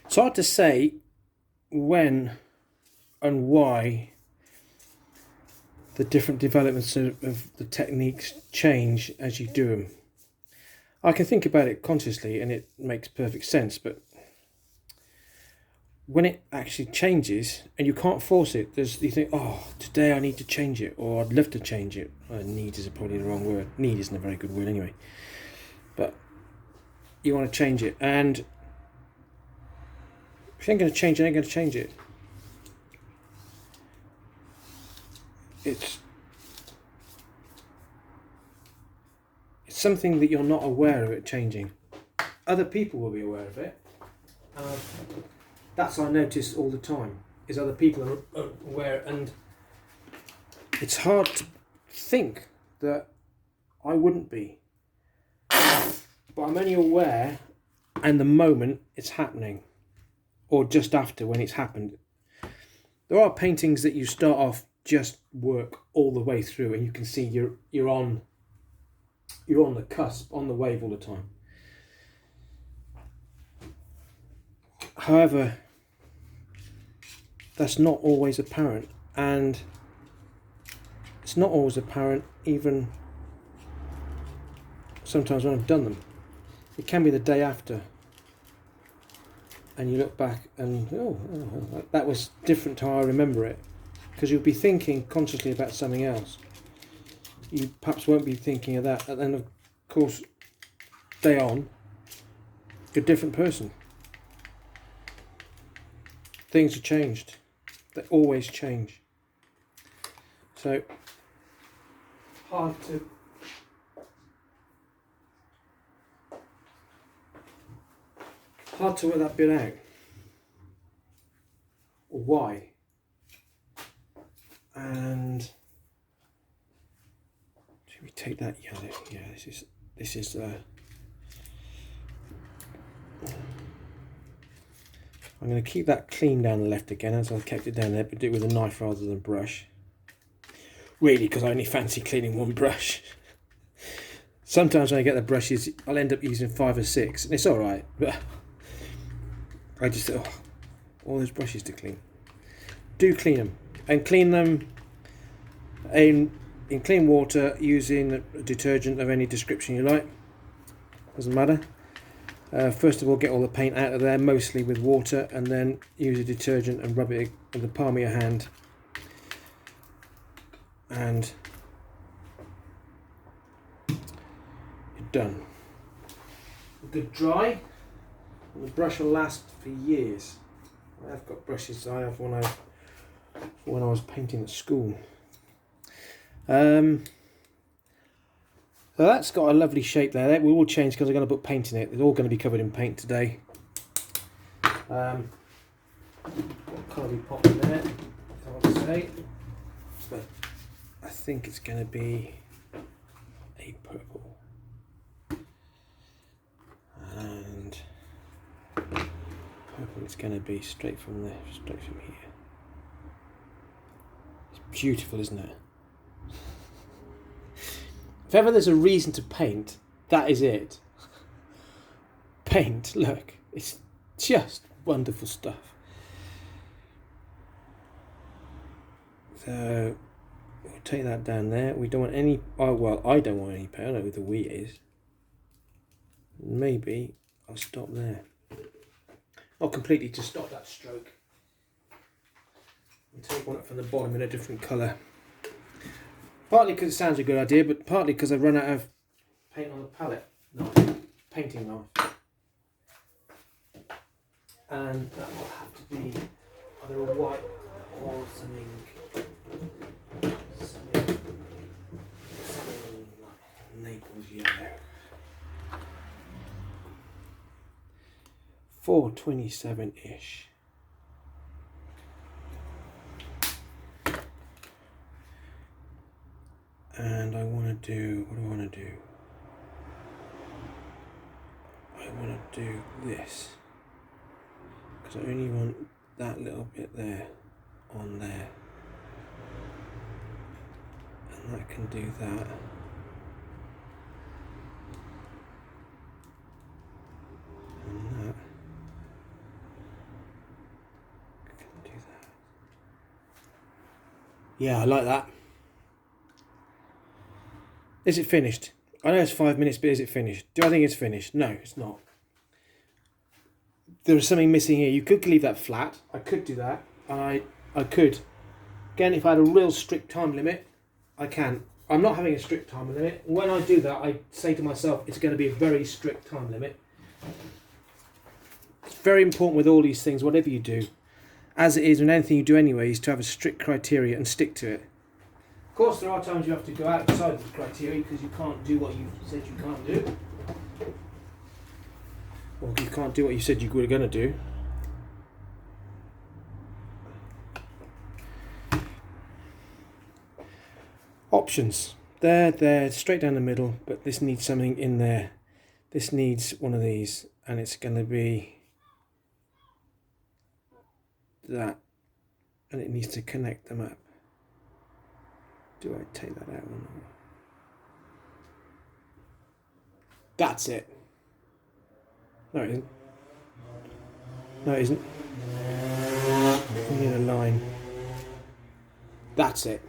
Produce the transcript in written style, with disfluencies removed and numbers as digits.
It's hard to say when and why the different developments of the techniques change as you do them. I can think about it consciously and it makes perfect sense, but when it actually changes and you can't force it, you think, oh, today I need to change it, or I'd love to change it. Need is probably the wrong word. Need isn't a very good word anyway. But you want to change it, and if you ain't going to change it, you ain't going to change it. It's something that you're not aware of it changing. Other people will be aware of it. That's I notice all the time, is other people are aware, and it's hard to think that I wouldn't be. But I'm only aware and the moment it's happening, or just after when it's happened. There are paintings that you start off just work all the way through, and you can see you're on the cusp, on the wave all the time. However, that's not always apparent, and it's not always apparent even sometimes when I've done them. It can be the day after, and you look back and that was different to how I remember it, because you'll be thinking consciously about something else. You perhaps won't be thinking of that, and then of course day on you're a different person. Things have changed. They always change. So hard to work that bit out. Or why? And should we take that yellow? Yeah, this is I'm going to keep that clean down the left again, as I've kept it down there, but do it with a knife rather than a brush. Really, because I only fancy cleaning one brush. Sometimes when I get the brushes, I'll end up using 5 or 6, and it's alright, but I just, all those brushes to clean. Do clean them, and clean them in clean water using a detergent of any description you like. Doesn't matter. First of all, get all the paint out of there, mostly with water, and then use a detergent and rub it with the palm of your hand. And you're done. A good dry, and the brush will last for years. I've got brushes I have when I was painting at school. So that's got a lovely shape there. That will change because I'm going to put paint in it. It's all going to be covered in paint today. What colour we pop in there? Can't say. But I think it's going to be a purple. And purple it's going to be straight from here. It's beautiful, isn't it? If ever there's a reason to paint, that is it. Paint, look, it's just wonderful stuff. So we'll take that down there. We don't want any, well, I don't want any paint. I don't know who the we is. Maybe I'll stop there. Not completely, to stop that stroke. And take one up from the bottom in a different colour. Partly because it sounds a good idea, but partly because I've run out of paint on the palette knife, painting knife. And that will have to be either a white or something like Naples yellow. 427-ish. And I want to do, what do I want to do? I want to do this, because I only want that little bit there on there, and that can do that. And that. Yeah, I like that. Is it finished? I know it's 5 minutes, but is it finished? Do I think it's finished? No, it's not. There is something missing here. You could leave that flat. I could do that. I could. Again, if I had a real strict time limit, I can. I'm not having a strict time limit. When I do that, I say to myself, it's going to be a very strict time limit. It's very important with all these things, whatever you do, as it is with anything you do anyway, is to have a strict criteria and stick to it. Of course, there are times you have to go outside the criteria because you can't do what you said you can't do. Or you can't do what you said you were going to do. Options. They're straight down the middle, but this needs something in there. This needs one of these, and it's going to be that, and it needs to connect them up. Do I take that out or not? That's it. No, it isn't. No, it isn't. I need a line. That's it.